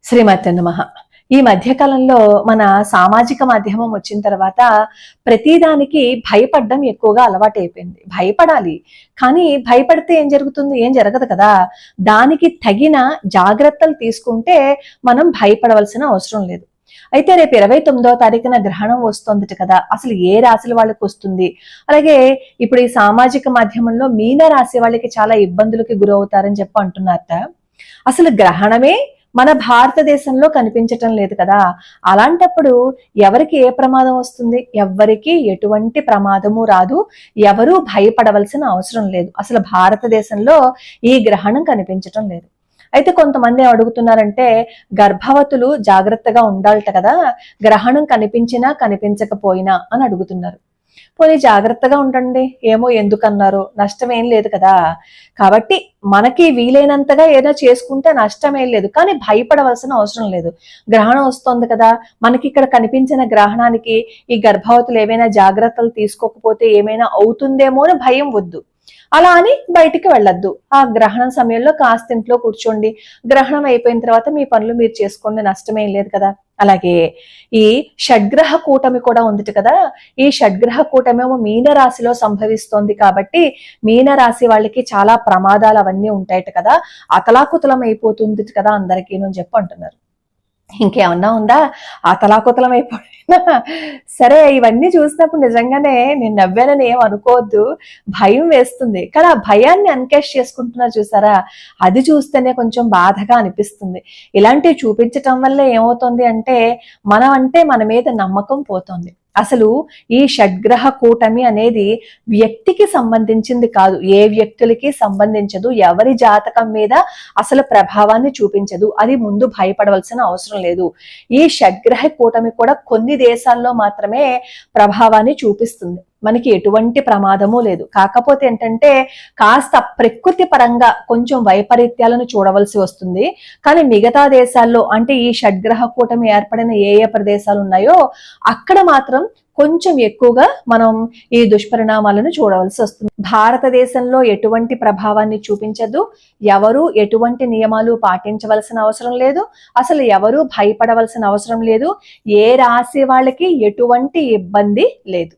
శ్రీమతి నమః. ఈ మధ్యకాలంలో మన సామాజిక మాధ్యమం వచ్చిన తర్వాత ప్రతిదానికి భయపడడం ఎక్కువగా అలవాటైపోయింది. భయపడాలి, కానీ భయపడితే ఏం జరుగుతుంది? ఏం జరగదు కదా. దానికి తగిన జాగ్రత్తలు తీసుకుంటే మనం భయపడవలసిన అవసరం లేదు. అయితే రేపు 29వ తారీఖున గ్రహణం వస్తుంది కదా, అసలు ఏ రాశుల వాళ్ళకి వస్తుంది? అలాగే ఇప్పుడు ఈ సామాజిక మాధ్యమంలో మీన రాశి వాళ్ళకి చాలా ఇబ్బందులకి గురవుతారని చెప్పి అంటున్నారట. అసలు గ్రహణమే మన భారతదేశంలో కనిపించటం లేదు కదా. అలాంటప్పుడు ఎవరికి ఏ ప్రమాదం వస్తుంది? ఎవ్వరికి ఎటువంటి ప్రమాదము రాదు. ఎవరూ భయపడవలసిన అవసరం లేదు. అసలు భారతదేశంలో ఈ గ్రహణం కనిపించటం లేదు. అయితే కొంతమంది అడుగుతున్నారంటే, గర్భవతులు జాగ్రత్తగా ఉండాలట కదా, గ్రహణం కనిపించినా కనిపించకపోయినా అని అడుగుతున్నారు. పోనీ జాగ్రత్తగా ఉండండి, ఏమో ఎందుకన్నారు, నష్టం ఏం లేదు కదా. కాబట్టి మనకి వీలైనంతగా ఏదో చేసుకుంటే నష్టం ఏం లేదు, కానీ భయపడవలసిన అవసరం లేదు. గ్రహణం వస్తుంది కదా, మనకి ఇక్కడ కనిపించిన గ్రహణానికి ఈ గర్భవతులు ఏమైనా జాగ్రత్తలు తీసుకోకపోతే ఏమైనా అవుతుందేమో అని భయం వద్దు. అలా అని బయటికి వెళ్ళొద్దు. ఆ గ్రహణం సమయంలో కాస్త ఇంట్లో కూర్చోండి. గ్రహణం అయిపోయిన తర్వాత మీ పనులు మీరు చేసుకోండి, నష్టమేం లేదు కదా. అలాగే ఈ షడ్గ్రహ కూటమి కూడా ఉంది కదా. ఈ షడ్గ్రహ కూటమేమో మీనరాశిలో సంభవిస్తోంది కాబట్టి మీనరాశి వాళ్ళకి చాలా ప్రమాదాలు అవన్నీ ఉంటాయట కదా, అతలాకుతలం అయిపోతుంది కదా అందరికీ అని చెప్పి అంటున్నారు. ఇంకేమన్నా ఉందా? అతలాకుతలం అయిపోయినా సరే. ఇవన్నీ చూసినప్పుడు నిజంగానే నేను నవ్వానని ఏం అనుకోవద్దు, భయం వేస్తుంది. కానీ ఆ భయాన్ని అన్కాష్ చేసుకుంటున్నా చూసారా, అది చూస్తేనే కొంచెం బాధగా అనిపిస్తుంది. ఇలాంటివి చూపించటం వల్ల ఏమవుతుంది అంటే మన మీద నమ్మకం పోతుంది. అసలు ఈ షడ్గ్రహ కూటమి అనేది వ్యక్తికి సంబంధించింది కాదు, ఏ వ్యక్తులకి సంబంధించదు, ఎవరి జాతకం మీద అసలు ప్రభావాన్ని చూపించదు. అది ముందు భయపడవలసిన అవసరం లేదు. ఈ షడ్గ్రహ కూటమి కూడా కొన్ని దేశాల్లో మాత్రమే ప్రభావాన్ని చూపిస్తుంది, మనకి ఎటువంటి ప్రమాదము లేదు. కాకపోతే ఏంటంటే కాస్త ప్రకృతి పరంగా కొంచెం వైపరీత్యాలను చూడవలసి వస్తుంది. కానీ మిగతా దేశాల్లో అంటే ఈ షడ్గ్రహ కూటమి ఏర్పడిన ఏ ఏ ప్రదేశాలు ఉన్నాయో అక్కడ మాత్రం కొంచెం ఎక్కువగా మనం ఈ దుష్పరిణామాలను చూడవలసి వస్తుంది. భారతదేశంలో ఎటువంటి ప్రభావాన్ని చూపించదు, ఎవరు ఎటువంటి నియమాలు పాటించవలసిన అవసరం లేదు, అసలు ఎవరు భయపడవలసిన అవసరం లేదు, ఏ రాశి వాళ్ళకి ఎటువంటి ఇబ్బంది లేదు.